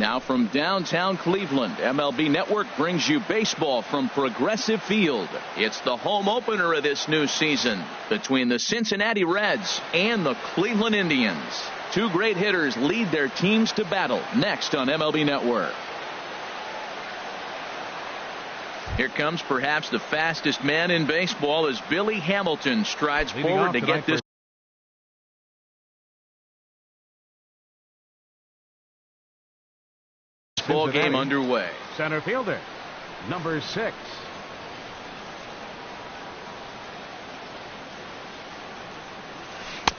Now from downtown Cleveland, MLB Network brings you baseball from Progressive Field. It's the home opener of this new season between the Cincinnati Reds and the Cleveland Indians. Two great hitters lead their teams to battle next on MLB Network. Here comes perhaps the fastest man in baseball as Billy Hamilton strides forward to get this ball game underway. Center fielder, number 6.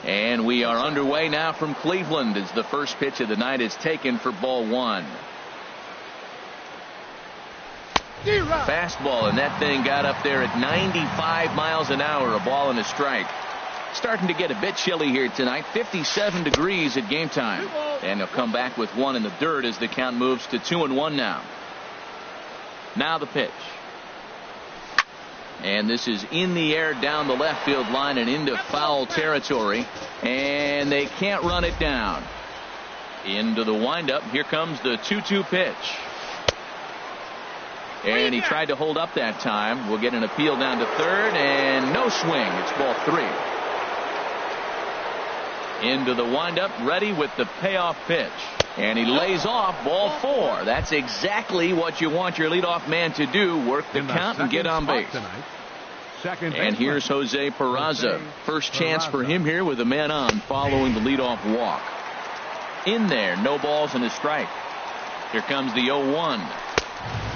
And we are underway now from Cleveland as the first pitch of the night is taken for ball 1. Fastball, and that thing got up there at 95 miles an hour, a ball and a strike. Starting to get a bit chilly here tonight, 57 degrees at game time. And he'll come back with one in the dirt as the count moves to 2-1 now. Now the pitch. And this is in the air down the left field line and into foul territory. And they can't run it down. Into the windup. Here comes the 2-2 pitch. And he tried to hold up that time. We'll get an appeal down to third and no swing. It's ball 3. Into the windup, ready with the payoff pitch. And he lays off ball 4. That's exactly what you want your leadoff man to do. Work the count and get on base. And here's Jose Peraza. First chance for him here with a man on following the leadoff walk. In there, no balls and a strike. Here comes the 0-1.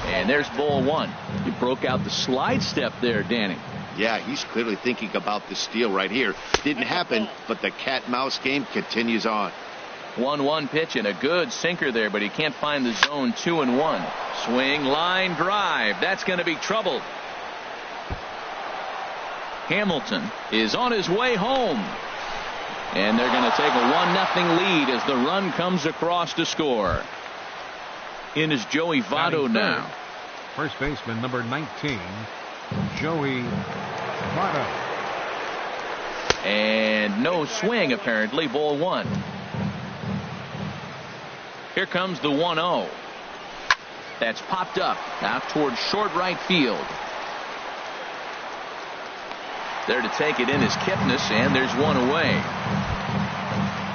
And there's ball 1. He broke out the slide step there, Danny. Yeah, he's clearly thinking about the steal right here. Didn't happen, but the cat-mouse game continues on. 1-1 pitch and a good sinker there, but he can't find the zone. 2-1. Swing, line, drive. That's going to be trouble. Hamilton is on his way home. And they're going to take a 1-0 lead as the run comes across to score. In is Joey Votto now. First baseman number 19, Joey Votto. And no swing apparently. Ball 1. Here comes the 1-0. That's popped up out towards short right field. There to take it in is Kipnis, and there's one away.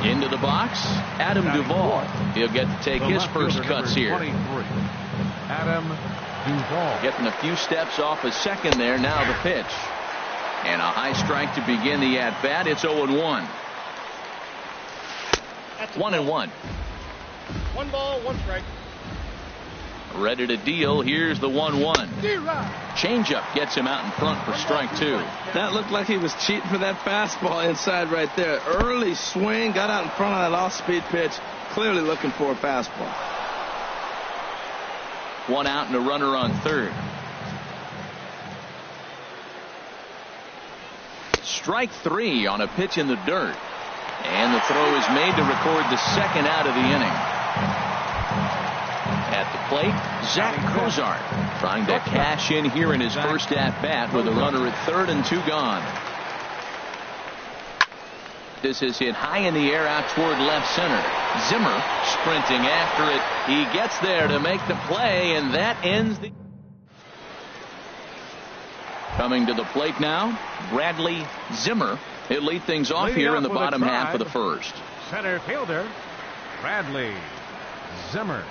Into the box, Adam Duvall. He'll get to take his first cuts here. Adam Duvall. Getting a few steps off a second there. Now the pitch. And a high strike to begin the at-bat. It's 0-1. 1-1. 1 ball, 1 strike. Ready to deal. Here's the 1-1. Changeup gets him out in front for strike 2. That looked like he was cheating for that fastball inside right there. Early swing, got out in front of that off-speed pitch. Clearly looking for a fastball. 1 out and a runner on third. Strike 3 on a pitch in the dirt. And the throw is made to record the second out of the inning. At the plate, Zach Cozart trying to cash in here in his first at-bat with a runner at third and 2 gone. This is hit high in the air out toward left center. Zimmer sprinting after it. He gets there to make the play, and that ends the... Coming to the plate now, Bradley Zimmer. He'll lead things off here in the bottom half of the first. Center fielder, Bradley Zimmer.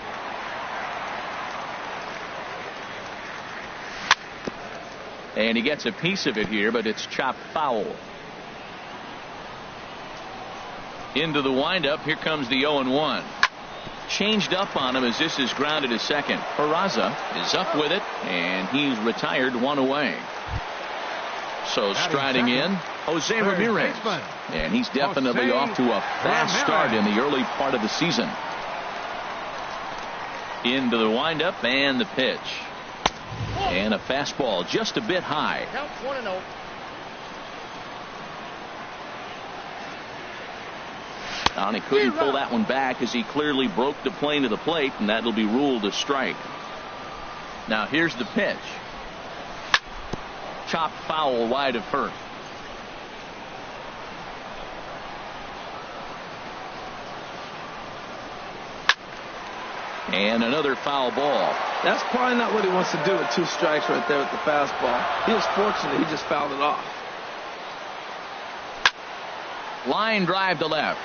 And he gets a piece of it here, but it's chopped foul. Into the windup. Here comes the 0-1. Changed up on him as this is grounded to second. Peraza is up with it, and he's retired 1 away. So striding in, Jose Ramirez. And he's definitely off to a fast start in the early part of the season. Into the windup and the pitch. And a fastball just a bit high. Counts 1-0. And he couldn't pull that one back as he clearly broke the plane of the plate, and that'll be ruled a strike. Now here's the pitch. Chopped foul wide of first. And another foul ball. That's probably not what he wants to do with 2 strikes right there with the fastball. He was fortunate he just fouled it off. Line drive to left.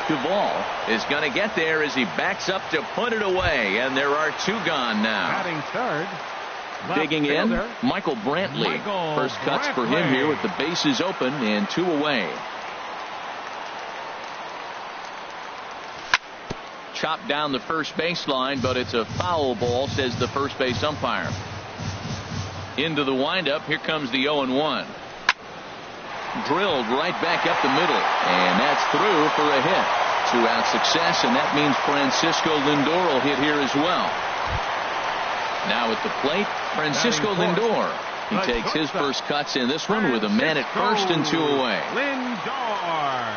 Duvall is going to get there as he backs up to put it away, and there are 2 gone now. Batting third. Digging in, Michael Brantley. First cuts for him here with the bases open and 2 away. Chopped down the first baseline, but it's a foul ball, says the first base umpire. Into the windup, here comes the 0-1. Drilled right back up the middle, and that's through for a hit. 2-out success, and that means Francisco Lindor will hit here as well. Now at the plate, Francisco Lindor. He takes his first cuts in this one with a man at first and 2 away. Lindor.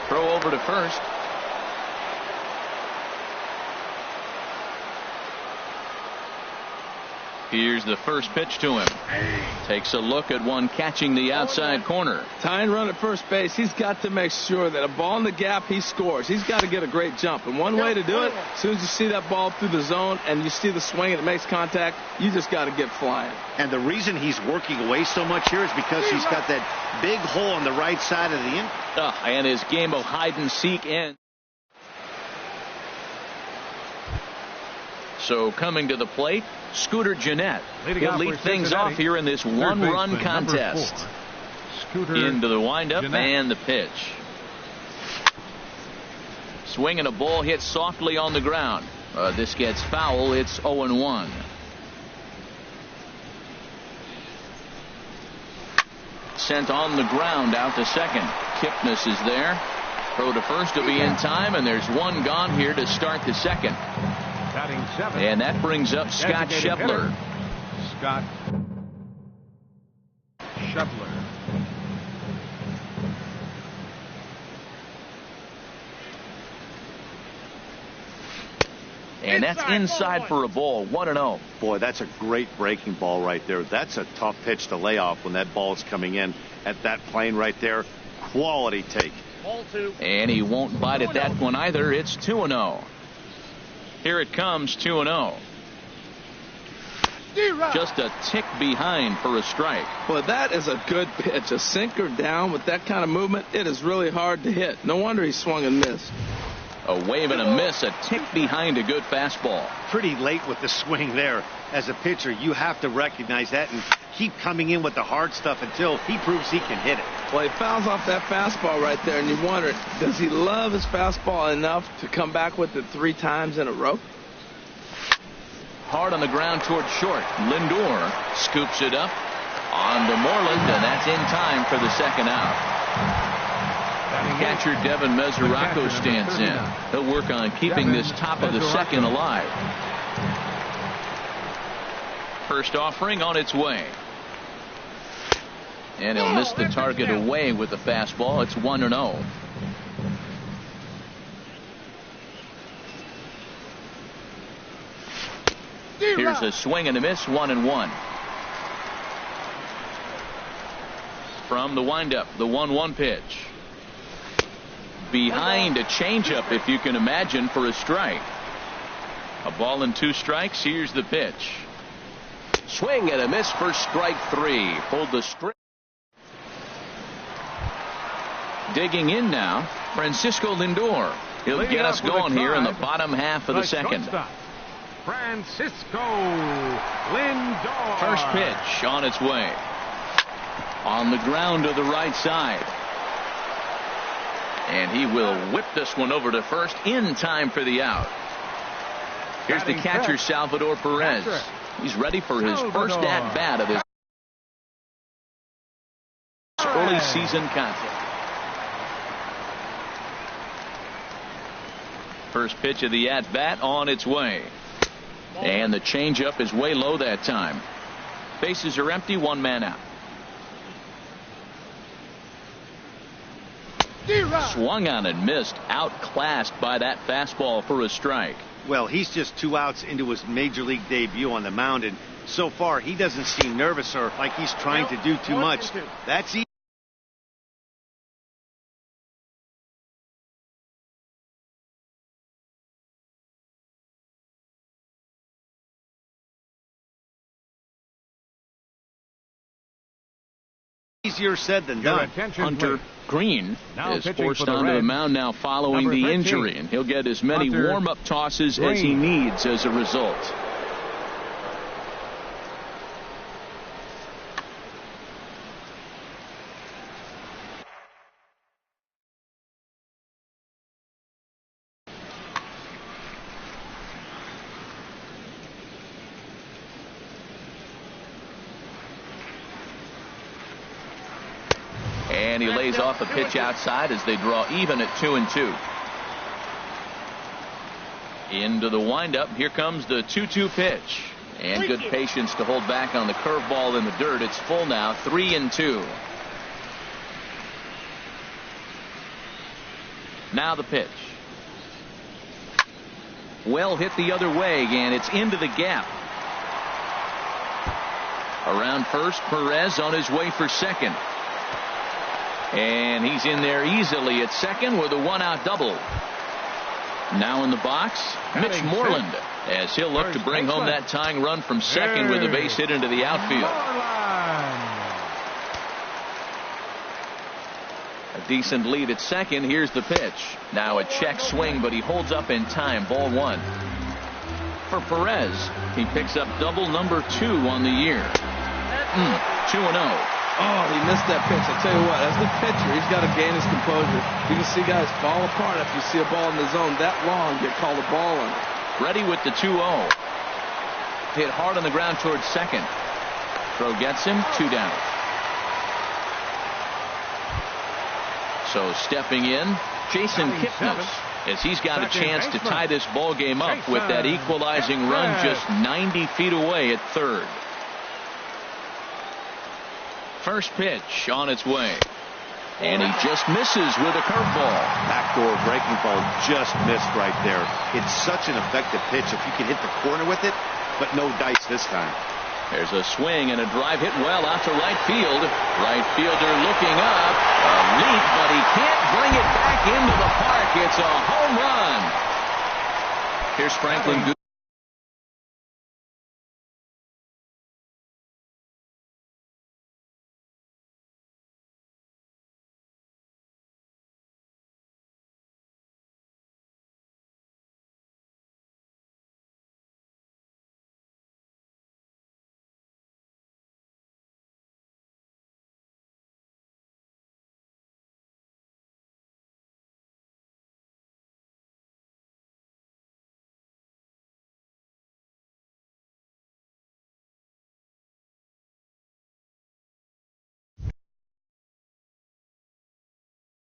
Throw over to first. Here's the first pitch to him. Takes a look at one catching the outside corner. Tying run at first base. He's got to make sure that a ball in the gap, he scores. He's got to get a great jump. And one way to do it, as soon as you see that ball through the zone and you see the swing and it makes contact, you just got to get flying. And the reason he's working away so much here is because he's got that big hole on the right side of the infield. And his game of hide and seek ends. So coming to the plate, Scooter Gennett. He'll lead things off here in this 1-run contest. Into the windup and the pitch. Swing and a ball hit softly on the ground. This gets foul. It's 0-1. Sent on the ground out to second. Kipnis is there. Throw to first to be in time, and there's 1 gone here to start the second. And that brings up Scott Scheffler. Scott Scheffler. And that's inside for a ball. 1-0. Boy, that's a great breaking ball right there. That's a tough pitch to lay off when that ball is coming in at that plane right there. Quality take. Ball 2. And he won't bite at that one either. It's 2-0. Here it comes, 2-0. Just a tick behind for a strike. Well, that is a good pitch. A sinker down with that kind of movement, it is really hard to hit. No wonder he swung and missed. A wave and a miss, a tick behind a good fastball. Pretty late with the swing there. As a pitcher, you have to recognize that and keep coming in with the hard stuff until he proves he can hit it. Well, he fouls off that fastball right there, and you wonder, does he love his fastball enough to come back with it 3 times in a row? Hard on the ground toward short. Lindor scoops it up on the Moreland, and that's in time for the second out. Catcher Devin Mesoraco stands in. He'll work on keeping this top of the second alive. First offering on its way. And he'll miss the target away with the fastball. It's 1-0. Here's a swing and a miss, 1-1. From the windup, the 1-1 pitch. Behind a changeup, if you can imagine, for a strike. A ball and 2 strikes. Here's the pitch. Swing and a miss for strike 3. Pulled the string. Digging in now, Francisco Lindor. He'll get us going here in the bottom half of the second. Francisco Lindor. First pitch on its way. On the ground to the right side. And he will whip this one over to first in time for the out. Here's the catcher, Salvador Perez. He's ready for his first at-bat of his early season contest. First pitch of the at-bat on its way. And the changeup is way low that time. Bases are empty, 1 man out. Swung on and missed, outclassed by that fastball for a strike. Well, he's just 2 outs into his major league debut on the mound, and so far he doesn't seem nervous or like he's trying to do too much. That's easy. Easier said than Your done. attention, Hunter please. Green Now is pitching forced for the onto the Reds, mound now following number the 13, injury, and he'll get as many Hunter warm-up tosses as he Green. needs as a result. And he lays off a pitch outside as they draw even at 2-2. Into the windup. Here comes the 2-2 pitch. And good patience to hold back on the curveball in the dirt. It's full now, 3-2. Now the pitch. Well hit the other way, and it's into the gap. Around first, Perez on his way for second. And he's in there easily at second with a one-out double. Now in the box, Mitch Moreland, as he'll look to bring home that tying run from second with a base hit into the outfield. A decent lead at second. Here's the pitch. Now a check swing, but he holds up in time. Ball one. For Perez, he picks up double number 2 on the year. 2-0. Oh, he missed that pitch. I tell you what, as the pitcher, he's got to gain his composure. You can see guys fall apart if you see a ball in the zone that long, get called a ball on it. Ready with the 2-0. Hit hard on the ground towards second. Throw gets him, 2 down. So stepping in, Jason Kipnis, as he's got a chance to tie this ball game up with that equalizing run just 90 feet away at third. First pitch on its way. And he just misses with a curveball. Backdoor breaking ball just missed right there. It's such an effective pitch if you can hit the corner with it, but no dice this time. There's a swing and a drive hit well out to right field. Right fielder looking up. A leap, but he can't bring it back into the park. It's a home run. Here's Franklin.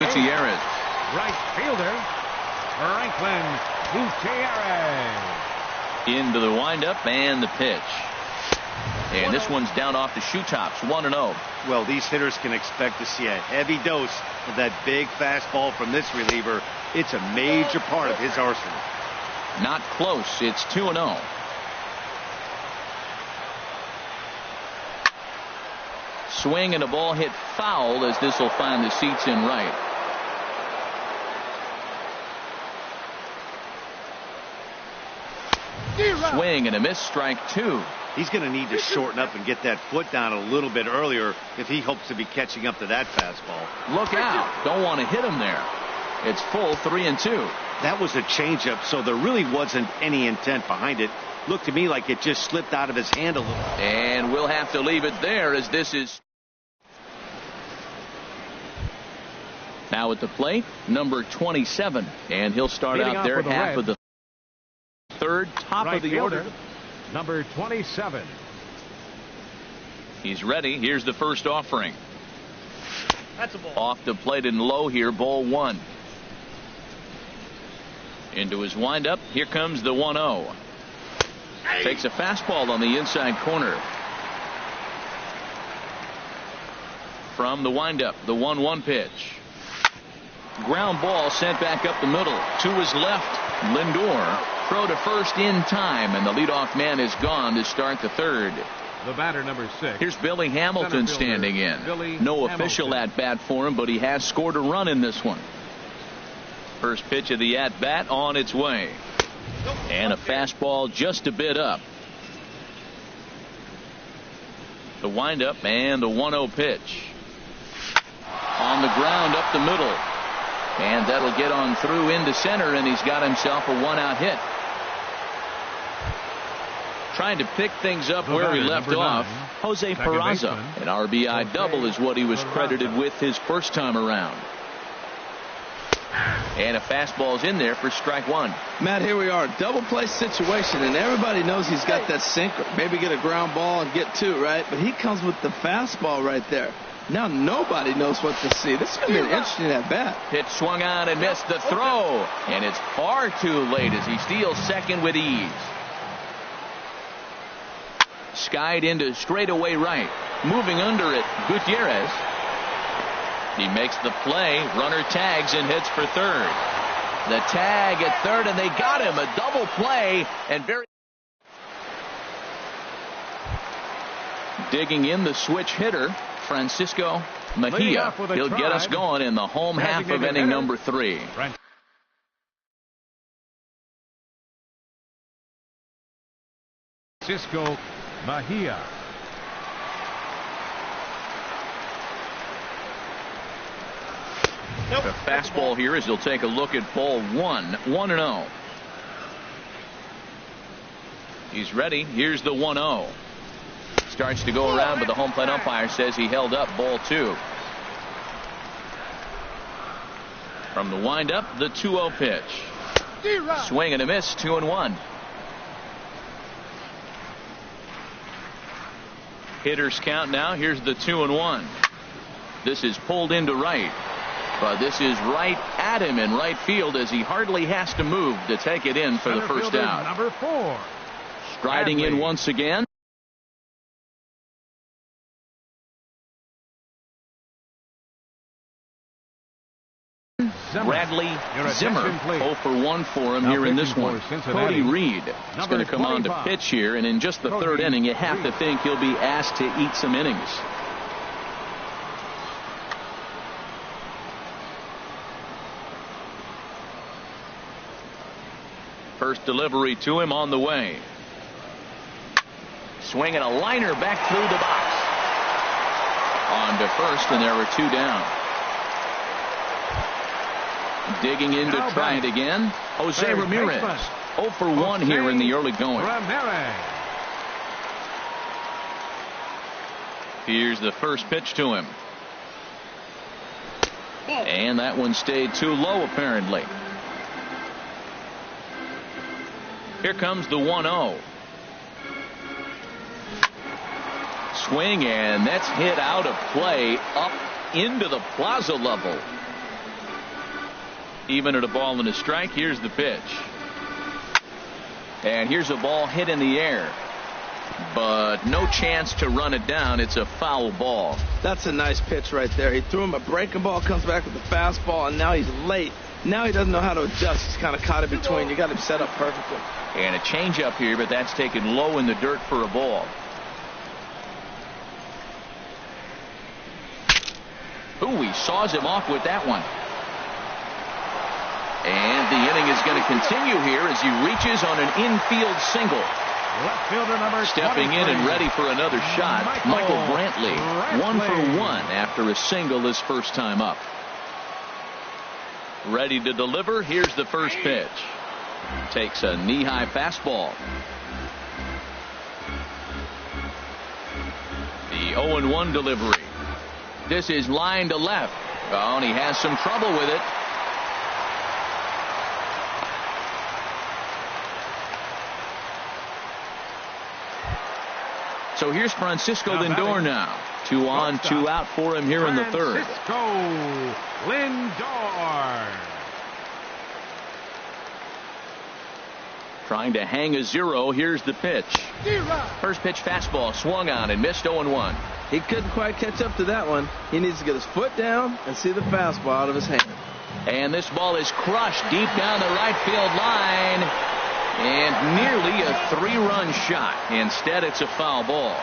Gutierrez. Right fielder, Franklin Gutierrez. Into the windup and the pitch. And this one's down off the shoe tops, 1-0. Well, these hitters can expect to see a heavy dose of that big fastball from this reliever. It's a major part of his arsenal. Not close. It's 2-0. Swing and a ball hit foul as this will find the seats in right. Swing and a miss, strike 2. He's going to need to shorten up and get that foot down a little bit earlier if he hopes to be catching up to that fastball. Look out. Don't want to hit him there. It's full, 3-2. That was a changeup, so there really wasn't any intent behind it. Looked to me like it just slipped out of his hand a little. And we'll have to leave it there as this is. Now at the plate, number 27. And he'll start out there half of the third, top of the order. Number 27. He's ready. Here's the first offering. That's a ball. Off the plate and low here, ball 1. Into his windup. Here comes the 1-0. Takes a fastball on the inside corner. From the windup, the 1-1 pitch. Ground ball sent back up the middle. To his left, Lindor. Throw to first in time, and the leadoff man is gone to start the third. The batter, number 6. Here's Billy Hamilton standing in. No official at-bat for him, but he has scored a run in this one. First pitch of the at-bat on its way. And a fastball just a bit up. The windup and the 1-0 pitch. On the ground up the middle. And that'll get on through into center, and he's got himself a one-out hit. Trying to pick things up where he left off, Jose Peraza. An RBI double is what he was credited with his first time around. And a fastball's in there for strike one. Matt, here we are, double play situation, and everybody knows he's got that sinker. Maybe get a ground ball and get two, right? But he comes with the fastball right there. Now nobody knows what to see. This is going to be an interesting at bat. Pitch swung on and missed the throw. And it's far too late as he steals second with ease. Skied into straightaway right. Moving under it, Gutierrez. He makes the play. Runner tags and hits for third. The tag at third, and they got him. A double play, and very digging in the switch hitter, Francisco Mejia. He'll get us going in the home half of inning number 3. Francisco Mejia. Nope. The fastball here as he'll take a look at ball 1-0. He's ready. Here's the 1-0. Starts to go around, but the home plate umpire says he held up ball 2. From the windup, the 2-0 pitch. Swing and a miss, 2-1. Hitters count now. Here's the 2-1. This is pulled into right. But this is right at him in right field as he hardly has to move to take it in for the first out. Number 4. Striding in once again. Bradley Zimmer. 0 for 1 for him here in this one. Cody Reed is going to come on to pitch here, and in just the third inning, you have to think he'll be asked to eat some innings. First delivery to him on the way. Swinging a liner back through the box. On to first, and there were 2 down. Digging in to try it again. Jose Ramirez. 0 for 1 here in the early going. Here's the first pitch to him. And that one stayed too low apparently. Here comes the 1-0. Swing, and that's hit out of play up into the plaza level. Even at a ball and a strike. Here's the pitch. And here's a ball hit in the air. But no chance to run it down. It's a foul ball. That's a nice pitch right there. He threw him a breaking ball, comes back with the fastball, and now he's late. Now he doesn't know how to adjust. He's kind of caught in between. You got him set up perfectly. And a changeup here, but that's taken low in the dirt for a ball. Ooh, he saws him off with that one. And the inning is going to continue here as he reaches on an infield single. Left fielder number stepping in and ready for another shot. Michael Brantley. 1 for 1 after a single his first time up. Ready to deliver. Here's the first pitch. Takes a knee-high fastball. The 0-1 delivery. This is line to left. Oh, and he has some trouble with it. So here's Francisco Lindor now. 2 on, 2 out for him here in the third. Francisco Lindor. Trying to hang a 0. Here's the pitch. First pitch fastball swung on and missed 0-1. He couldn't quite catch up to that one. He needs to get his foot down and see the fastball out of his hand. And this ball is crushed deep down the right field line. And nearly a 3-run shot. Instead, it's a foul ball.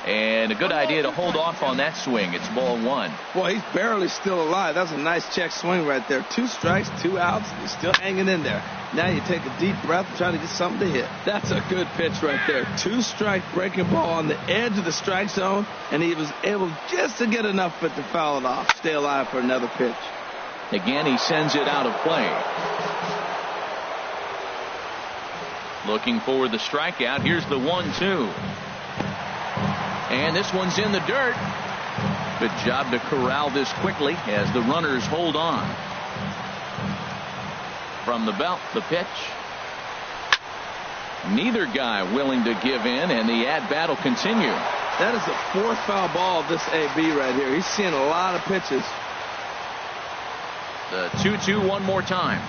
And a good idea to hold off on that swing. It's ball one. Boy, he's barely still alive. That's a nice check swing right there. 2 strikes, 2 outs. He's still hanging in there. Now you take a deep breath and try to get something to hit. That's a good pitch right there. 2-strike breaking ball on the edge of the strike zone, and he was able just to get enough of it to foul it off. Stay alive for another pitch. Again, he sends it out of play. Looking for the strikeout. Here's the 1-2. And this one's in the dirt. Good job to corral this quickly as the runners hold on. From the belt, the pitch. Neither guy willing to give in, and the at-bat will continue. That is the 4th foul ball of this AB right here. He's seeing a lot of pitches. The 2-2 one more time.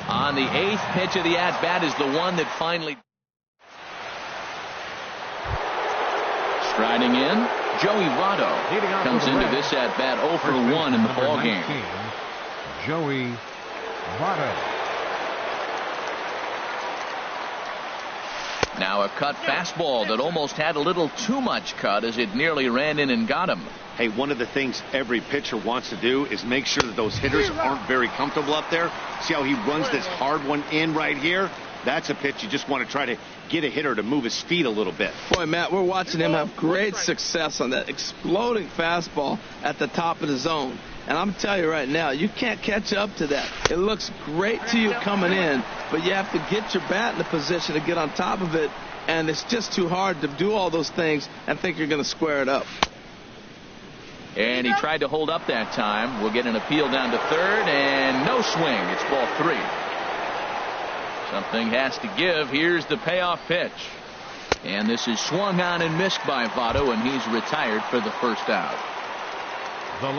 On the 8th pitch of the at-bat is the one that finally... Striding in, Joey Votto comes into this at-bat 0 for 1 in the ballgame. Joey Votto. Now a cut fastball that almost had a little too much cut as it nearly ran in and got him. Hey, one of the things every pitcher wants to do is make sure that those hitters aren't very comfortable up there. See how he runs this hard one in right here? That's a pitch you just want to try to get a hitter to move his feet a little bit. Boy, Matt, we're watching him have great success on that exploding fastball at the top of the zone. And I'm telling you right now, you can't catch up to that. It looks great to you coming in, but you have to get your bat in a position to get on top of it, and it's just too hard to do all those things and think you're going to square it up. And he tried to hold up that time. We'll get an appeal down to third, and no swing. It's ball 3. Something has to give. Here's the payoff pitch. And this is swung on and missed by Votto, and he's retired for the first out.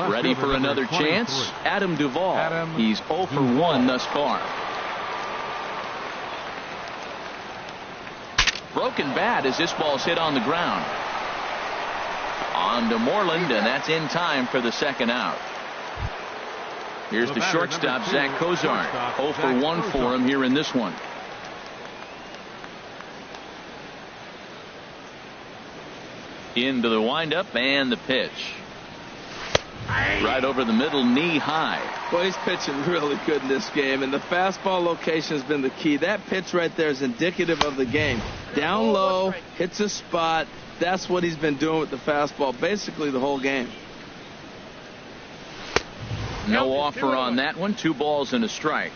Ready for another chance? Adam Duvall. He's 0 for 1 thus far. Broken bat as this ball's hit on the ground. On to Moreland, and that's in time for the second out. Here's the shortstop, Zach Cozart. 0 for 1 for him here in this one. Into the windup and the pitch. Right over the middle, knee high. Well, he's pitching really good in this game, and the fastball location has been the key. That pitch right there is indicative of the game. Down low, hits a spot. That's what he's been doing with the fastball basically the whole game. No offer on that one. 2 balls and a strike.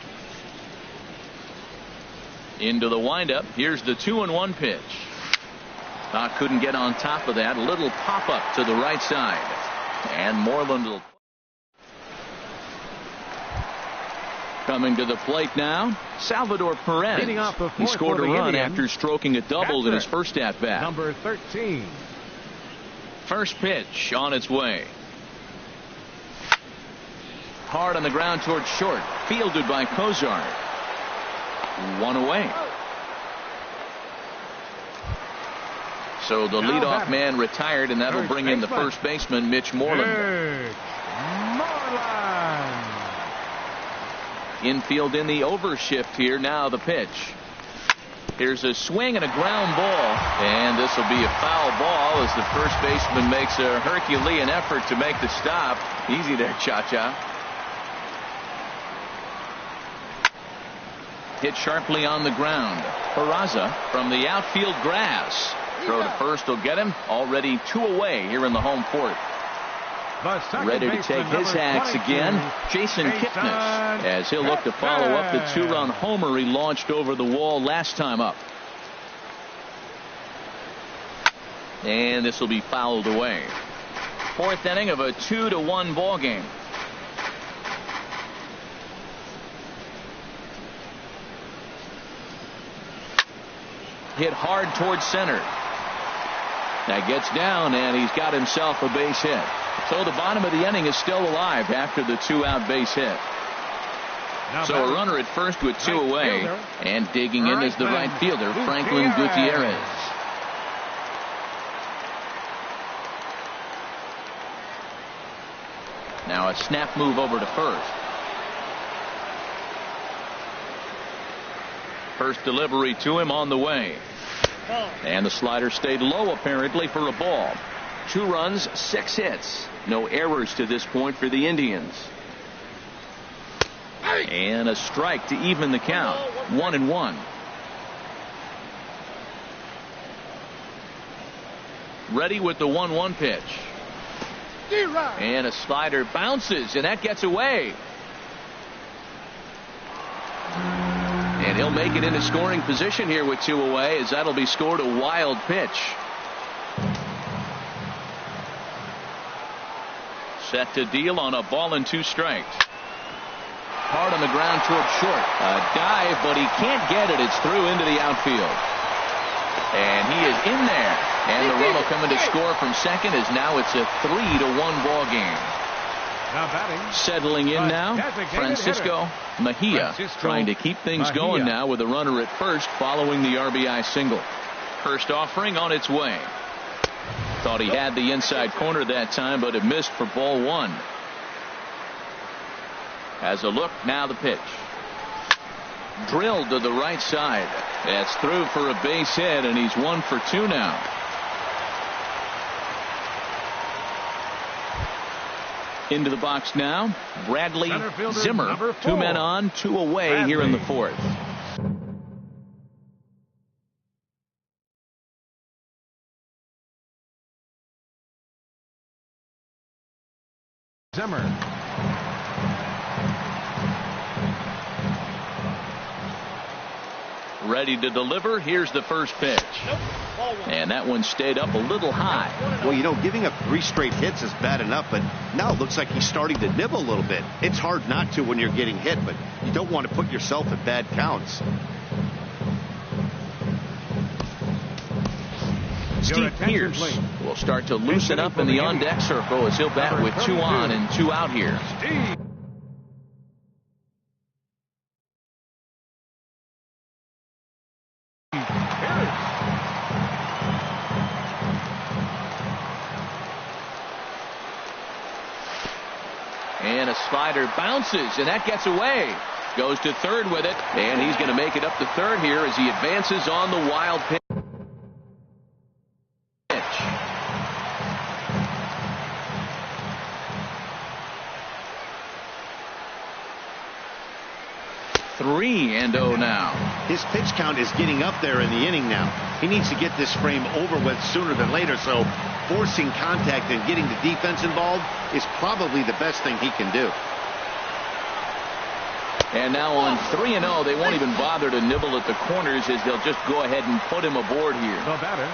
Into the windup. Here's the 2-1 pitch. Couldn't get on top of that. A little pop up to the right side. And Moreland will. Coming to the plate now, Salvador Perez. He scored a run after stroking a double in his first at bat. Number 13. First pitch on its way. Hard on the ground towards short. Fielded by Cozart. 1 away. So the leadoff man retired, and that'll bring in the first baseman, Mitch Moreland. Infield in the overshift here. Now the pitch. Here's a swing and a ground ball, and this will be a foul ball as the first baseman makes a Herculean effort to make the stop. Easy there, Cha-Cha. Hit sharply on the ground. Peraza from the outfield grass. Throw to first will get him. Already 2 away here in the home fourth. Ready to take his axe again, Jason Kipnis, as he'll look to follow up the 2-run homer he launched over the wall last time up. And this will be fouled away. 4th inning of a 2-1 ball game. Hit hard towards center. That gets down, and he's got himself a base hit. So the bottom of the inning is still alive after the 2-out base hit. So a runner at first with 2 away, and digging in is the right fielder, Franklin Gutierrez. Now a snap move over to first. First delivery to him on the way. And the slider stayed low apparently for a ball. 2 runs, 6 hits. No errors to this point for the Indians. And a strike to even the count. 1-1. Ready with the 1-1 pitch. And a slider bounces, and that gets away. And he'll make it into scoring position here with 2 away, as that'll be scored a wild pitch. Set to deal on a ball and 2 strikes. Hard on the ground towards short. A dive, but he can't get it. It's through into the outfield. And he is in there. And the run will come in to score from second, as now it's a 3-1 ball game. Now batting. Settling in now, Francisco Mejia, trying to keep things going now with a runner at first following the RBI single. First offering on its way. Thought he had the inside corner that time, but it missed for ball 1. Has a look, now the pitch. Drilled to the right side. That's through for a base hit, and he's 1 for 2 now. Into the box now, Bradley Zimmer. 2 men on, 2 away Bradley. Here in the 4th. Zimmer. Ready to deliver. Here's the first pitch. And that one stayed up a little high. Well, you know, giving up 3 straight hits is bad enough, but now it looks like he's starting to nibble a little bit. It's hard not to when you're getting hit, but you don't want to put yourself at bad counts. Steve Pierce will start to loosen up in the on-deck circle as he'll bat with 2 on and 2 out here. And a slider bounces, and that gets away. Goes to third with it, and he's going to make it up to third here as he advances on the wild pitch. Three and 0 now. His pitch count is getting up there in the inning now. He needs to get this frame over with sooner than later, so forcing contact and getting the defense involved is probably the best thing he can do. And now on 3 and 0, they won't even bother to nibble at the corners as they'll just go ahead and put him aboard here. The batter.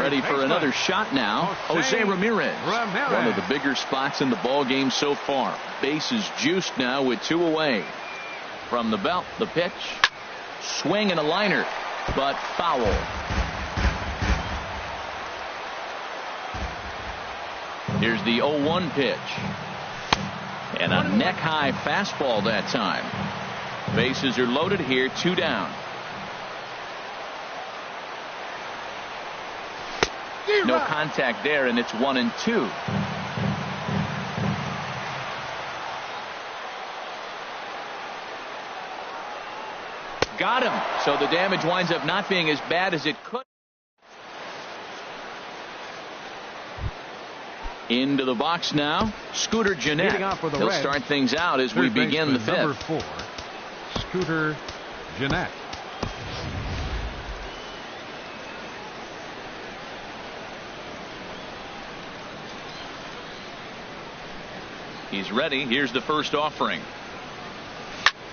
Ready for another shot now. Jose Ramirez. One of the bigger spots in the ball game so far. Base is juiced now with 2 away. From the belt, the pitch. Swing and a liner, but foul. Here's the 0-1 pitch. And a neck-high fastball that time. Bases are loaded here, 2 down. No contact there, and it's 1 and 2. Got him. So the damage winds up not being as bad as it could. Into the box now, Scooter Gennett. He'll start things out as we begin the 5th. Number 4, Scooter Gennett. He's ready. Here's the first offering.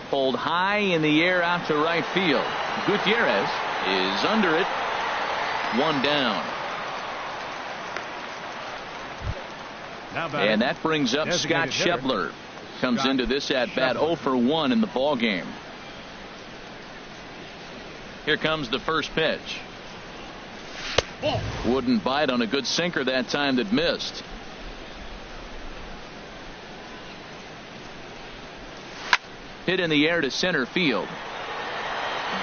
Pulled high in the air out to right field. Gutierrez is under it. 1 down. And that brings up Scott Schebler. Comes into this at bat 0 for 1 in the ball game. Here comes the first pitch. Wouldn't bite on a good sinker that time that missed. Hit in the air to center field.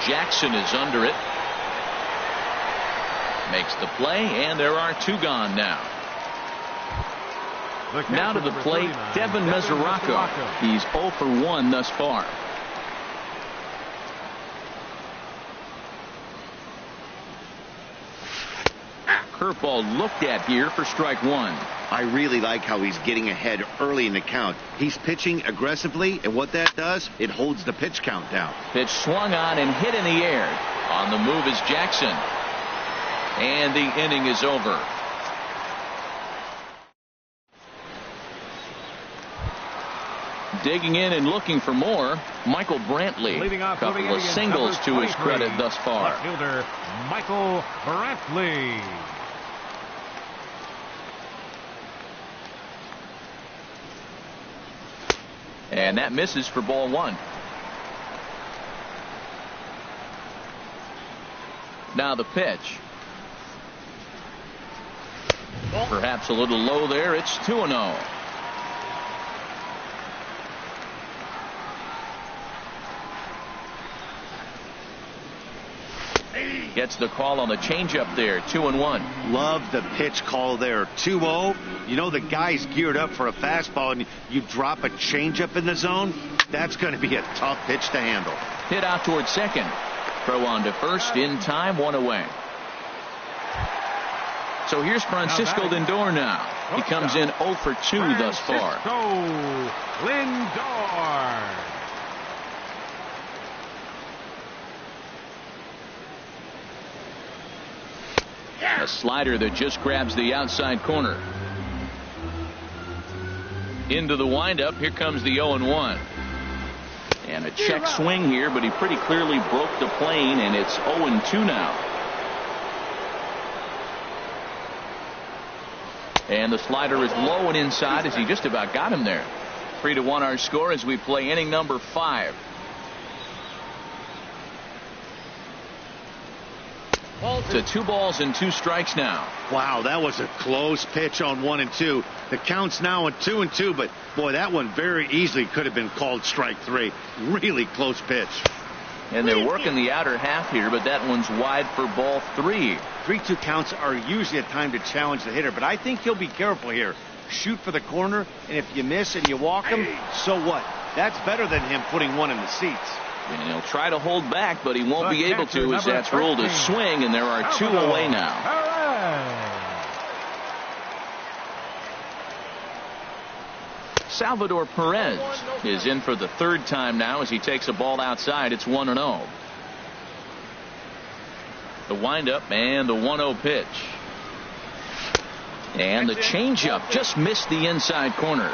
Jackson is under it. Makes the play, and there are 2 gone now. Now to the plate, Devin Mesoraco. He's 0 for 1 thus far. curveball looked at here for strike one. I really like how he's getting ahead early in the count. He's pitching aggressively, and what that does, it holds the pitch count down. Pitch swung on and hit in the air. On the move is Jackson. And the inning is over. Digging in and looking for more, Michael Brantley. Couple of singles to his credit thus far. Left fielder Michael Brantley. And that misses for ball one. Now the pitch. Perhaps a little low there. It's 2-0. Gets the call on the changeup there. 2-1. Love the pitch call there. 2-0. You know the guy's geared up for a fastball, and you drop a changeup in the zone. That's going to be a tough pitch to handle. Hit out toward second. Throw on to first in time. One away. So here's Francisco Lindor now. He comes in 0 for 2 thus far. Lindor. A slider that just grabs the outside corner. Into the windup. Here comes the 0-1. And a check swing here, but he pretty clearly broke the plane, and it's 0-2 now. And the slider is low and inside as he just about got him there. 3-1 our score as we play inning number 5. To 2 balls and 2 strikes now. Wow, that was a close pitch on 1 and 2. The count's now at 2 and 2, but boy, that one very easily could have been called strike 3. Really close pitch. And they're working the outer half here, but that one's wide for ball 3. 3-2 counts are usually a time to challenge the hitter, but I think he'll be careful here. Shoot for the corner, and if you miss and you walk him, so what? That's better than him putting one in the seats. And he'll try to hold back, but he won't be able to, as that's ruled a swing, and there are 2 away now. Salvador Perez is in for the 3rd time now as he takes a ball outside. It's 1-0. The windup and the 1-0 pitch. And the changeup just missed the inside corner.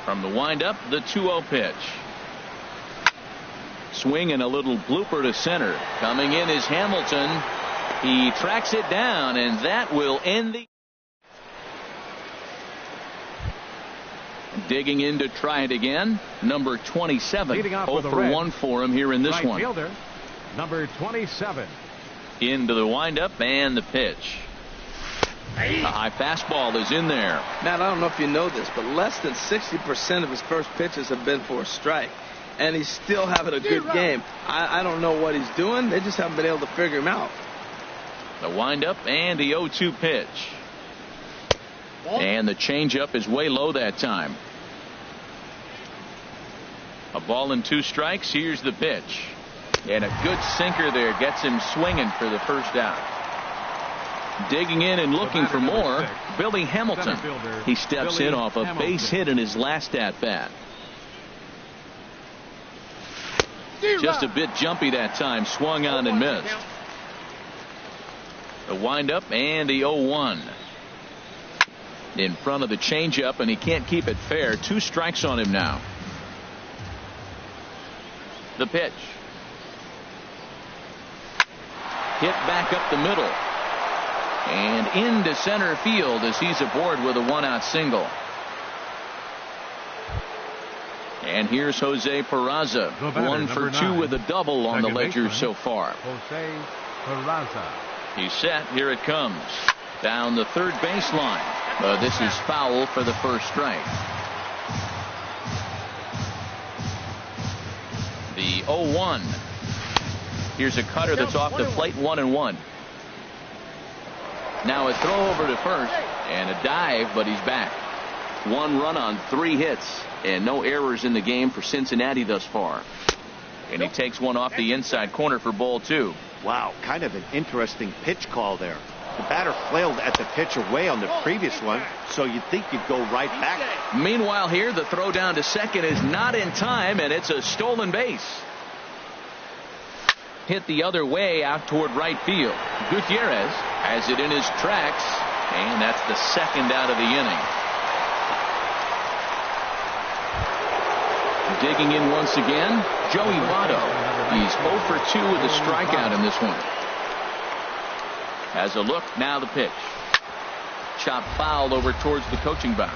From the windup, the 2-0 pitch. Swing and a little blooper to center. Coming in is Hamilton. He tracks it down, and that will end the. Digging in to try it again. Number 27. 0 for 1 for him here in this one. Fielder, number 27. Into the windup and the pitch. A high fastball is in there. Matt, I don't know if you know this, but less than 60% of his first pitches have been for a strike. And he's still having a good game. I don't know what he's doing. They just haven't been able to figure him out. The windup and the 0-2 pitch. And the changeup is way low that time. A ball and 2 strikes. Here's the pitch. And a good sinker there gets him swinging for the first out. Digging in and looking for more, Billy Hamilton. He steps in off a base hit in his last at-bat. Just a bit jumpy that time. Swung on and missed. The windup and the 0-1. In front of the changeup, and he can't keep it fair. 2 strikes on him now. The pitch. Hit back up the middle. And into center field as he's aboard with a 1-out single. And here's Jose Peraza. 1 for 2 with a double on the ledger so far. Jose Peraza. He's set. Here it comes. Down the third baseline. This is foul for the first strike. The 0-1. Here's a cutter that's off the plate. 1-1. Now a throw over to first and a dive, but he's back. 1 run on 3 hits and no errors in the game for Cincinnati thus far. And he takes one off the inside corner for ball 2. Wow, kind of an interesting pitch call there. The batter flailed at the pitch away on the previous one, so you'd think you'd go right back. Meanwhile here, the throw down to second is not in time, and it's a stolen base. Hit the other way out toward right field. Gutierrez has it in his tracks, and that's the second out of the inning. Digging in once again, Joey Votto. He's 0 for 2 with a strikeout in this one. Has a look, now the pitch. Chop foul over towards the coaching box.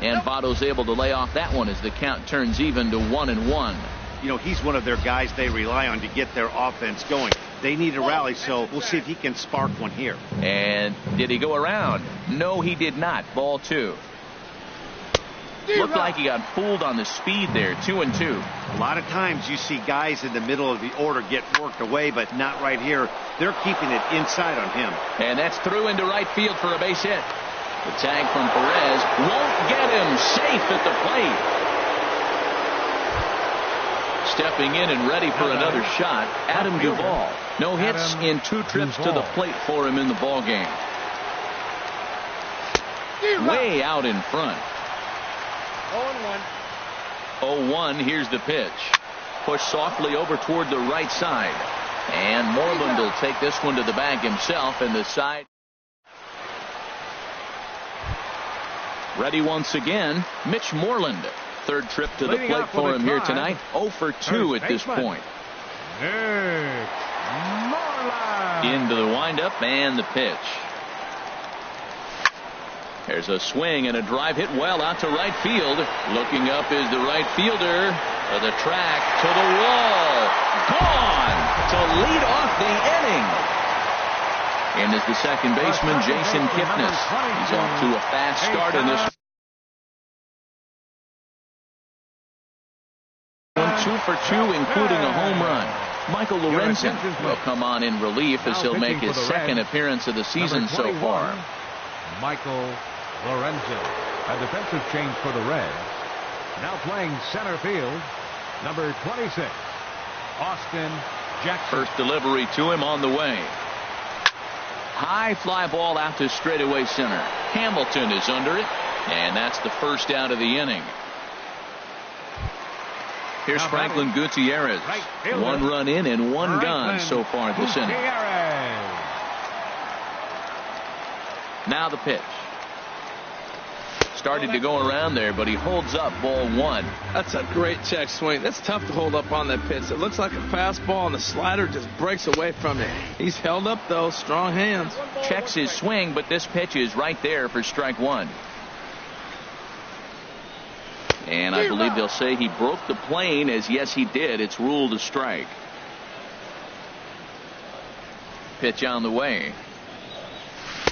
And Votto's able to lay off that one as the count turns even to 1-1. You know, he's one of their guys they rely on to get their offense going. They need a rally, so we'll see if he can spark one here. And did he go around? No, he did not. Ball 2. Looked like he got fooled on the speed there. 2-2. A lot of times you see guys in the middle of the order get worked away, but not right here. They're keeping it inside on him. And that's through into right field for a base hit. The tag from Perez won't get him. Safe at the plate. Stepping in and ready for another shot, Adam Duvall. No hits in 2 trips to the plate for him in the ball game. Way out in front. 0-1. Here's the pitch. Pushed softly over toward the right side. And Moreland will take this one to the bag himself, and the side. Ready once again, Mitch Moreland. 3rd trip to the plate for him here tonight. 0 for 2 at this point. Into the windup and the pitch. There's a swing and a drive hit well out to right field. Looking up is the right fielder. To the track, to the wall. Gone to lead off the inning. And is the second baseman, Jason Kipnis. He's off to a fast start in this one. 2 for 2, including a home run. Michael Lorenzen will come on in relief as he'll make his 2nd appearance of the season so far. Michael Lorenzen, a defensive change for the Reds. Now playing center field, number 26, Austin Jackson. First delivery to him on the way. High fly ball out to straightaway center. Hamilton is under it, and that's the first out of the inning. Here's Franklin Gutierrez. 1 run in and 1 gone so far this inning. Now the pitch. Started to go around there, but he holds up. Ball 1. That's a great check swing. That's tough to hold up on that pitch. It looks like a fastball, and the slider just breaks away from it. He's held up, though. Strong hands. Checks his swing, but this pitch is right there for strike 1. And I believe they'll say he broke the plane, as yes, he did. It's ruled a strike. Pitch on the way.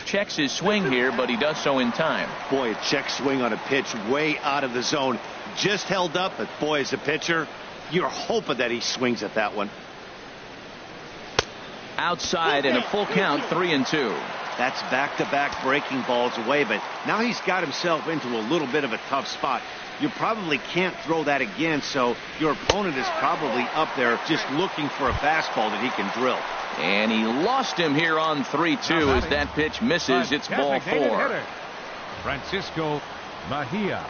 Checks his swing here, but he does so in time. Boy, a check swing on a pitch way out of the zone. Just held up, but boy, as a pitcher, you're hoping that he swings at that one. Outside and a full count, 3-2. That's back-to-back breaking balls away, but now he's got himself into a little bit of a tough spot. You probably can't throw that again, so your opponent is probably up there just looking for a fastball that he can drill. And he lost him here on 3-2 as that pitch misses. It's ball 4. Francisco Mejia.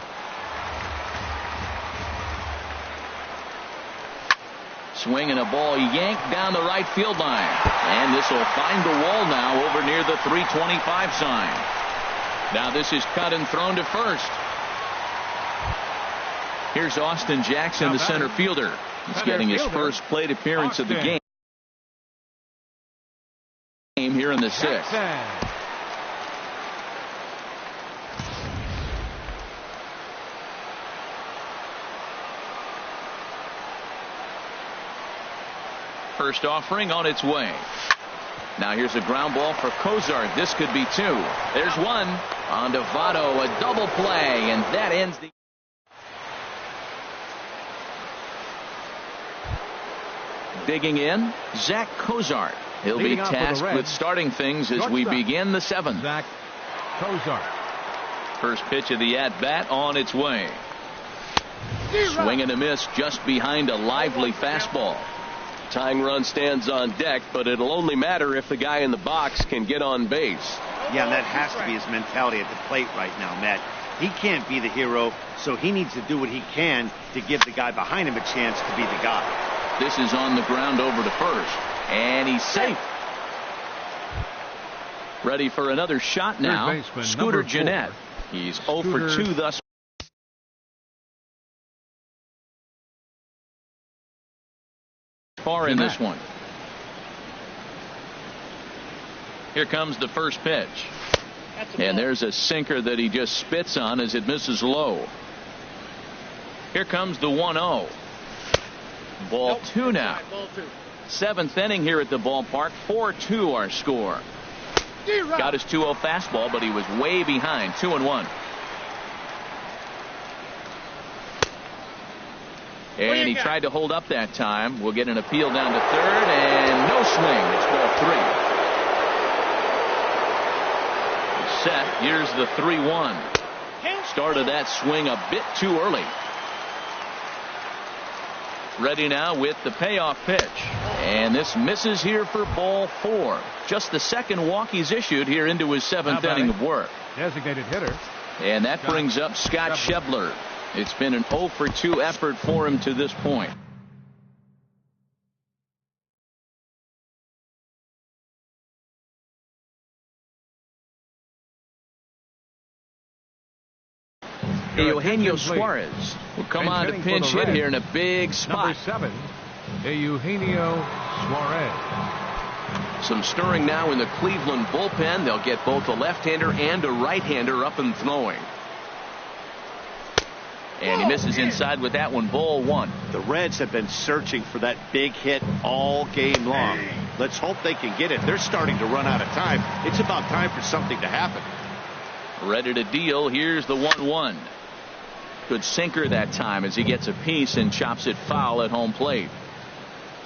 Swinging a ball yanked down the right field line. And this will find the wall now over near the 325 sign. Now this is cut and thrown to first. Here's Austin Jackson, the center fielder. He's getting his first plate appearance of the game here in the 6th. First offering on its way. Now here's a ground ball for Cozart. This could be 2. There's 1 on to Votto, a double play, and that ends the. Digging in, Zach Cozart. He'll be tasked with starting things as we begin the 7th. Zach Cozart. First pitch of the at-bat on its way. Swing and a miss just behind a lively fastball. Tying run stands on deck, but it'll only matter if the guy in the box can get on base. Yeah, and that has to be his mentality at the plate right now, Matt. He can't be the hero, so he needs to do what he can to give the guy behind him a chance to be the guy. This is on the ground over to first, and he's safe. Ready for another shot now. Scooter Gennett. He's 0 for 2 thus far in this one. Here comes the first pitch. And there's a sinker that he just spits on as it misses low. Here comes the 1-0. Ball 2 now. 7th inning here at the ballpark. 4-2 our score. Got his 2-0 fastball, but he was way behind. 2-1. And he tried to hold up that time. We'll get an appeal down to third, and no swing. It's ball 3. Set. Here's the 3-1. Started that swing a bit too early. Ready now with the payoff pitch. And this misses here for ball 4. Just the second walk he's issued here into his 7th inning of work. Designated hitter. And that brings up Scott Schebler. It's been an 0 for 2 effort for him to this point. Eugenio Suarez will come on to pinch hit here in a big spot. Number 7, Eugenio Suarez. Some stirring now in the Cleveland bullpen. They'll get both a left-hander and a right-hander up and throwing. And he misses inside with that one. Ball 1. The Reds have been searching for that big hit all game long. Let's hope they can get it. They're starting to run out of time. It's about time for something to happen. Ready to deal. Here's the 1-1. Good sinker that time as he gets a piece and chops it foul at home plate.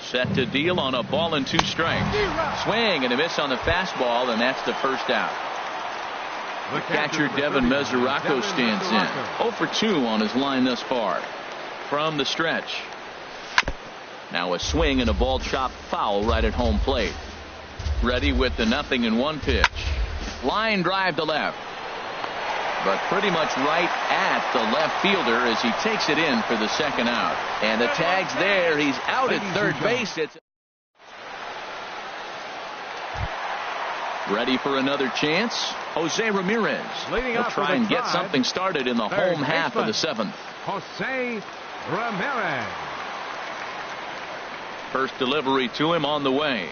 Set to deal on a ball and 2 strikes. Swing and a miss on the fastball, and that's the first out. The catcher Devin Mesoraco stands in. 0 for 2 on his line thus far. From the stretch. Now a swing and a ball chopped foul right at home plate. Ready with the 0-1 pitch. Line drive to left. But pretty much right at the left fielder as he takes it in for the second out. And the tag's there. He's out at third base. It's ready for another chance. Jose Ramirez will try and get something started in the home half of the 7th. Jose Ramirez. First delivery to him on the way.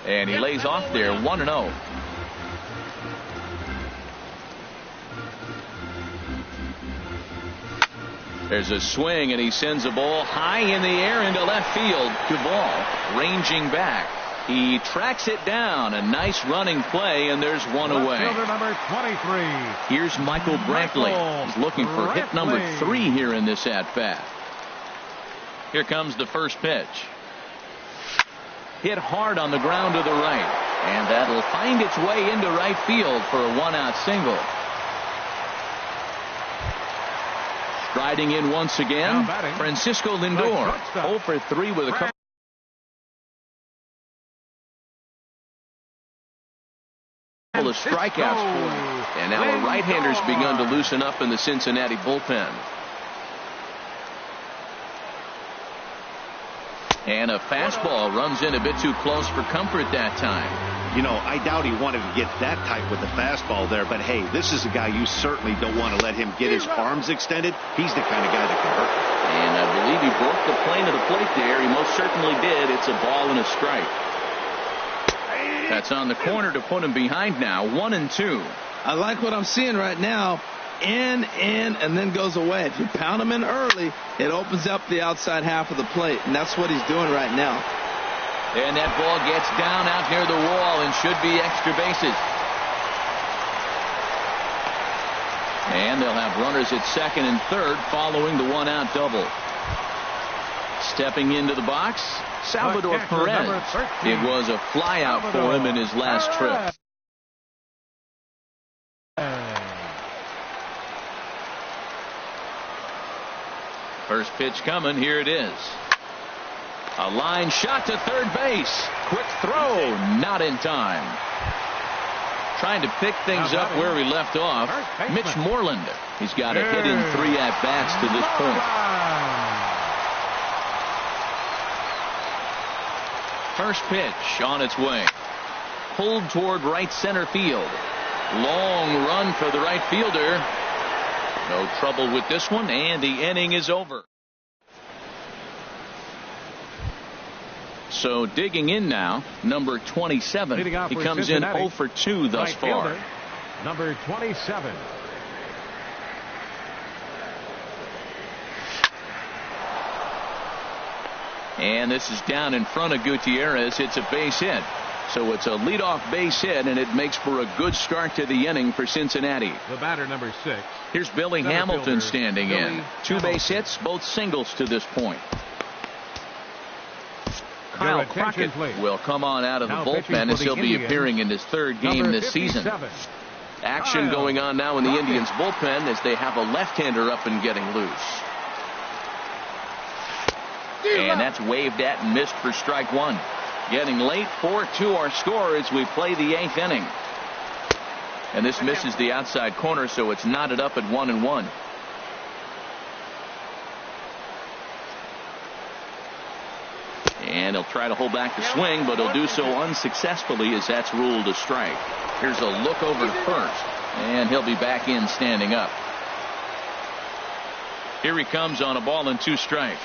And he lays off there 1-0. There's a swing, and he sends a ball high in the air into left field. Duvall ranging back. He tracks it down. A nice running play, and there's one away. Fielder number 23. Here's Michael Brantley. He's looking for hit number 3 here in this at-bat. Here comes the first pitch. Hit hard on the ground to the right. And that'll find its way into right field for a 1-out single. Striding in once again, Francisco Lindor. 0 for 3 with a couple of strikeouts for him. And now a right-hander's begun to loosen up in the Cincinnati bullpen. And a fastball runs in a bit too close for comfort that time. You know, I doubt he wanted to get that tight with the fastball there, but hey, this is a guy you certainly don't want to let him get his arms extended. He's the kind of guy that can hurt. And I believe he broke the plane of the plate there. He most certainly did. It's a ball and a strike. That's on the corner to put him behind now. 1-2. I like what I'm seeing right now. In, and then goes away. If you pound him in early, it opens up the outside half of the plate, and that's what he's doing right now. And that ball gets down out near the wall and should be extra bases. And they'll have runners at second and third following the 1-out double. Stepping into the box, Salvador Perez. It was a flyout for him in his last trip. First pitch coming. Here it is. A line shot to third base. Quick throw. Not in time. Trying to pick things up where we left off. Mitch Moreland. He's got a hit in 3 at-bats to this point. First pitch on its way. Pulled toward right center field. Long run for the right fielder. No trouble with this one, and the inning is over. So digging in now, number 27. He comes in 0 for 2 thus far. Number 27. And this is down in front of Gutierrez. It's a base hit. So it's a leadoff base hit, and it makes for a good start to the inning for Cincinnati. The batter, number 6. Here's Billy Hamilton standing in. 2 base hits, both singles to this point. Kyle Crockett will come on out of the bullpen as he'll be appearing in his 3rd game this season. Action going on now in the Indians bullpen as they have a left-hander up and getting loose. And that's waved at and missed for strike 1. Getting late, 4-2 our score as we play the 8th inning. And this misses the outside corner, so it's knotted up at 1-1. And he'll try to hold back the swing, but he'll do so unsuccessfully as that's ruled a strike. Here's a look over to first, and he'll be back in standing up. Here he comes on a ball and 2 strikes.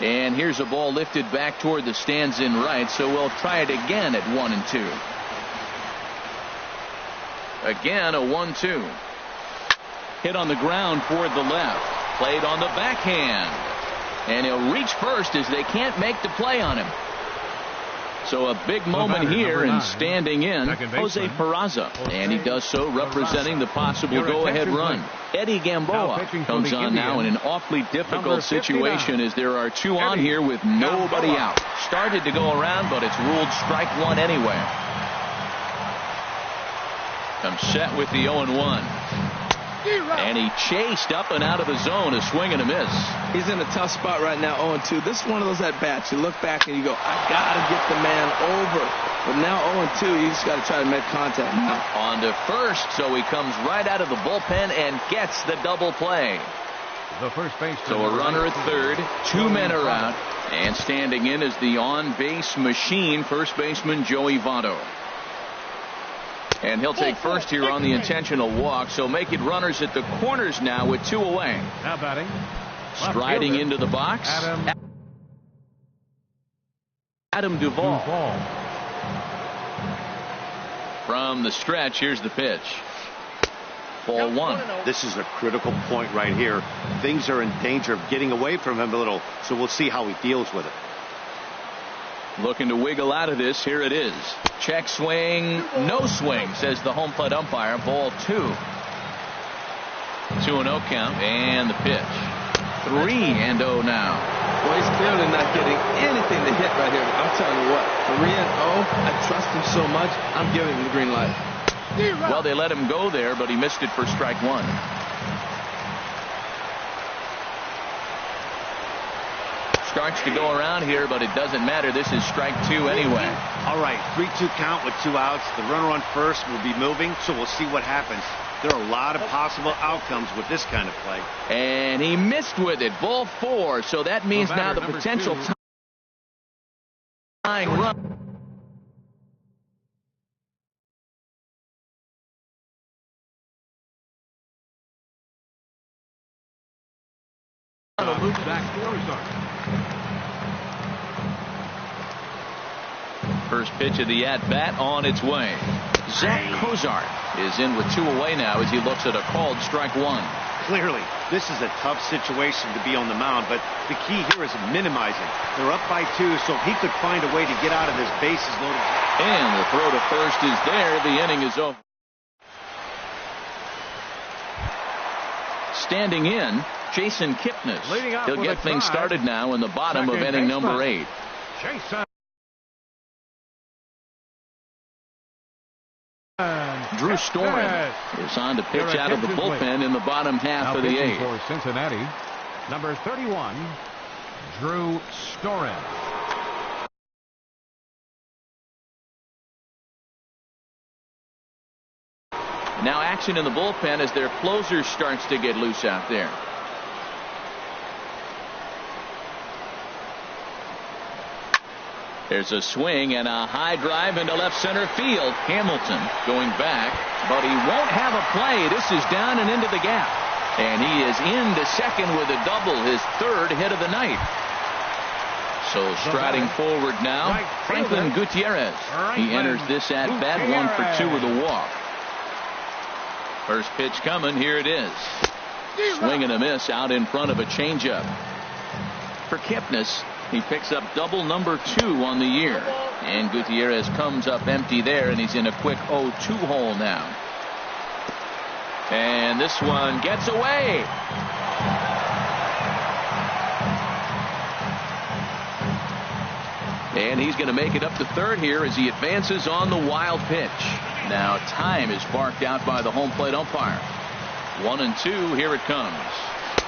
And here's a ball lifted back toward the stands in right, so we'll try it again at 1-2. Again, a 1-2. Hit on the ground toward the left. Played on the backhand. And he'll reach first as they can't make the play on him. So a big moment here, and standing in, Jose Peraza. And he does so representing the possible go-ahead run. Eddie Gamboa comes on now in an awfully difficult situation as there are 2 on here with nobody out. Started to go around, but it's ruled strike 1 anyway. Comes set with the 0-1. And he chased up and out of the zone, a swing and a miss. He's in a tough spot right now, 0-2. This is one of those at-bats. You look back and you go, I got to get the man over. But now 0-2, you just got to try to make contact now. On to first, so he comes right out of the bullpen and gets the double play. The first base. So a runner at third, 2 men are out, and standing in is the on-base machine, first baseman Joey Votto. And he'll take first here on the intentional walk, so make it runners at the corners now with 2 away. Now batting. Striding into the box, Adam Duvall. From the stretch, here's the pitch. Ball 1. This is a critical point right here. Things are in danger of getting away from him a little, so we'll see how he deals with it. Looking to wiggle out of this. Here it is. Check swing. No swing, says the home plate umpire. Ball 2. 2-0 count. And the pitch. 3-0 now. Well, he's clearly not getting anything to hit right here. I'm telling you what. 3-0. I trust him so much. I'm giving him the green light. Well, they let him go there, but he missed it for strike 1. Starts to go around here, but it doesn't matter. This is strike 2 anyway. All right, 3-2 count with 2 outs. The runner on first will be moving, so we'll see what happens. There are a lot of possible outcomes with this kind of play. And he missed with it. Ball 4, so that means now the potential tying run. First pitch of the at-bat on its way. Zach Cozart is in with 2 away now as he looks at a called strike 1. Clearly, this is a tough situation to be on the mound, but the key here is minimizing. They're up by 2, so if he could find a way to get out of this bases loaded. And the throw to first is there. The inning is over. Standing in, Jason Kipnis. He'll get things started now in the bottom of inning number 8. Drew Storen is on to pitch out of the bullpen in the bottom half of the 8th. For Cincinnati, Number 31, Drew Storen. Now action in the bullpen as their closer starts to get loose out there. There's a swing and a high drive into left center field. Hamilton going back, but he won't have a play. This is down and into the gap. And he is into second with a double, his third hit of the night. So striding forward now, Franklin Gutierrez. He enters this at bat, 1 for 2 with a walk. First pitch coming, here it is. Swing and a miss out in front of a changeup. For Kipnis, he picks up double number 2 on the year. And Gutierrez comes up empty there, and he's in a quick 0-2 hole now. And this one gets away. And he's going to make it up to third here as he advances on the wild pitch. Now time is barked out by the home plate umpire. 1-2, here it comes.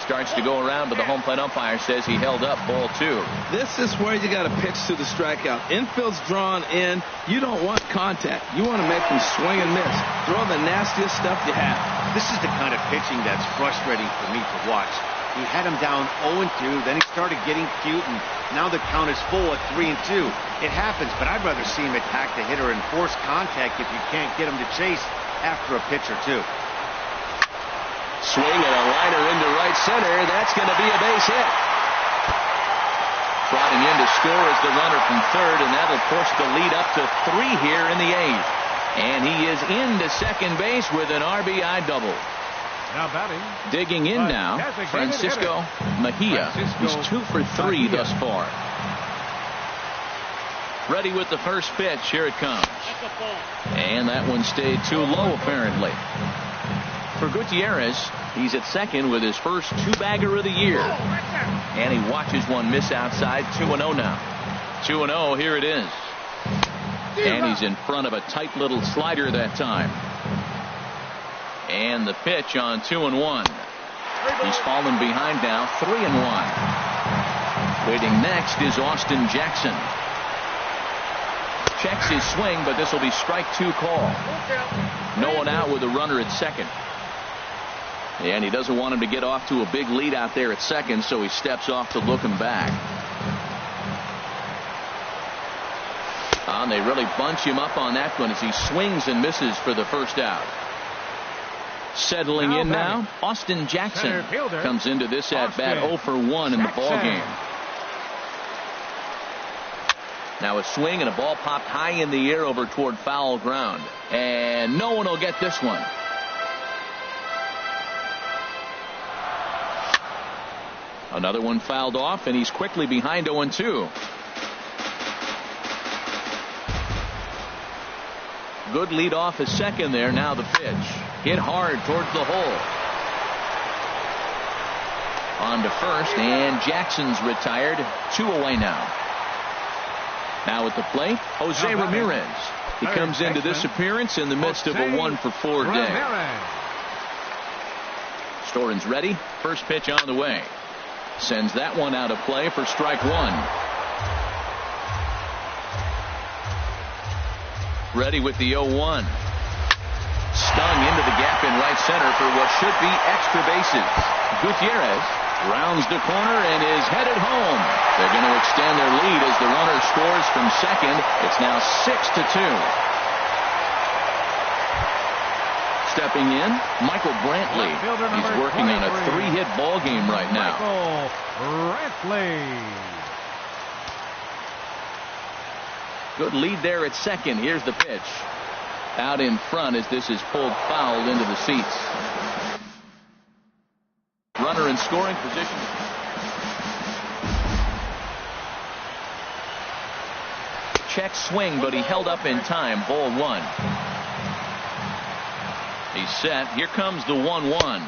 Starts to go around, but the home plate umpire says he held up, ball 2. This is where you got to pitch to the strikeout. Infield's drawn in. You don't want contact. You want to make them swing and miss. Throw the nastiest stuff you have. This is the kind of pitching that's frustrating for me to watch. He had him down 0-2, then he started getting cute, and now the count is full at 3-2. It happens, but I'd rather see him attack the hitter and force contact if you can't get him to chase after a pitch or two. Swing and a liner into right center. That's going to be a base hit. Trotting in to score is the runner from third, and that'll push the lead up to 3 here in the 8th. And he is into second base with an RBI double. Now batting. Digging in now, Francisco Mejia. He's 2 for 3 thus far. Ready with the first pitch. Here it comes. And that one stayed too low, apparently. For Gutierrez, he's at second with his first 2-bagger of the year. And he watches one miss outside. 2-0 now. 2-0, here it is. And he's in front of a tight little slider that time. And the pitch on 2-1. He's fallen behind now, 3-1. Waiting next is Austin Jackson. Checks his swing, but this will be strike 2 call. No one out with a runner at second. And he doesn't want him to get off to a big lead out there at second, so he steps off to look him back. And they really bunch him up on that one as he swings and misses for the first out. Settling in now, Austin Jackson comes into this at bat 0 for 1 in the ball game. Now a swing and a ball popped high in the air over toward foul ground, and no one will get this one. Another one fouled off, and he's quickly behind 0-2. Good lead off at second there. Now the pitch. Hit hard towards the hole. On to first, and Jackson's retired. 2 away now. Now at the plate, Jose Ramirez. He comes into this appearance in the midst of a 1 for 4 day. Storen's ready. First pitch on the way. Sends that one out of play for strike 1. Ready with the 0-1. Stung into the gap in right center for what should be extra bases. Gutierrez rounds the corner and is headed home. They're going to extend their lead as the runner scores from second. It's now 6-2. Stepping in, Michael Brantley. He's working on a 3-hit ball game right now. Brantley. Good lead there at second. Here's the pitch. Out in front as this is pulled foul into the seats. Runner in scoring position. Check swing, but he held up in time. Ball 1. He's set. Here comes the 1-1.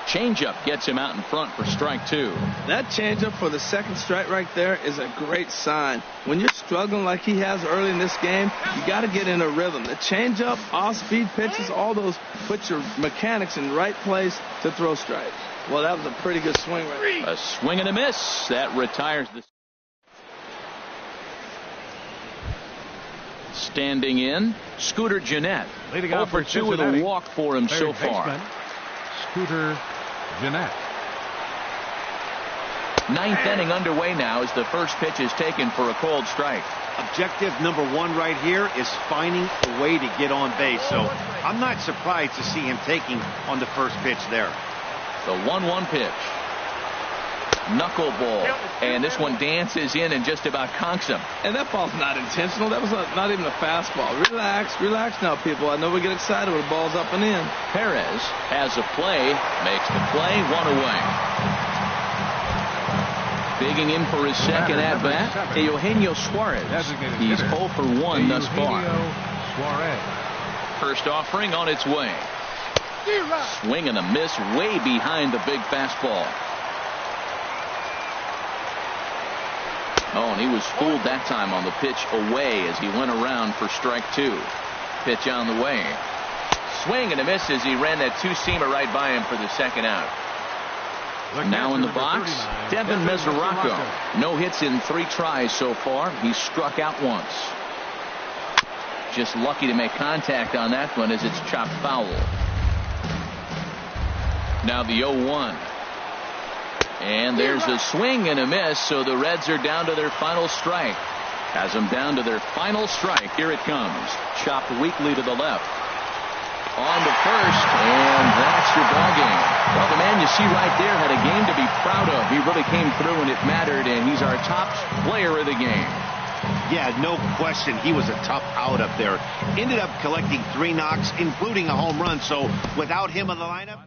Changeup gets him out in front for strike 2. That changeup for the second strike right there is a great sign. When you're struggling like he has early in this game, you got to get in a rhythm. The changeup, off-speed pitches, all those put your mechanics in the right place to throw strikes. Well, that was a pretty good swing. Right? A swing and a miss. That retires the. Standing in, Scooter Gennett. Leading 0 off for 2 with a walk for him so far. Scooter Gennett. Ninth inning underway now as the first pitch is taken for a called strike. Objective number 1 right here is finding a way to get on base. So I'm not surprised to see him taking on the first pitch there. The 1-1 pitch. Knuckleball. And this one dances in and just about conks him. And that ball's not intentional. That was not even a fastball. Relax, relax now, people. I know we get excited when the ball's up and in. Perez has a play, makes the play, 1 away. Digging in for his second at-bat, Eugenio Suarez. He's 0 for 1 thus far. First offering on its way. Swing and a miss way behind the big fastball. Oh, and he was fooled that time on the pitch away as he went around for strike 2. Pitch on the way. Swing and a miss as he ran that 2-seamer right by him for the second out. Now in the box, Devin Mesoraco. No hits in 3 tries so far. He's struck out once. Just lucky to make contact on that one as it's chopped foul. Now the 0-1. And there's a swing and a miss, so the Reds are down to their final strike. Has them down to their final strike. Here it comes. Chopped weakly to the left. On to first, and that's your ball game. Well, the man you see right there had a game to be proud of. He really came through and it mattered, and he's our top player of the game. Yeah, no question. He was a tough out up there. Ended up collecting 3 knocks, including a home run. So without him in the lineup.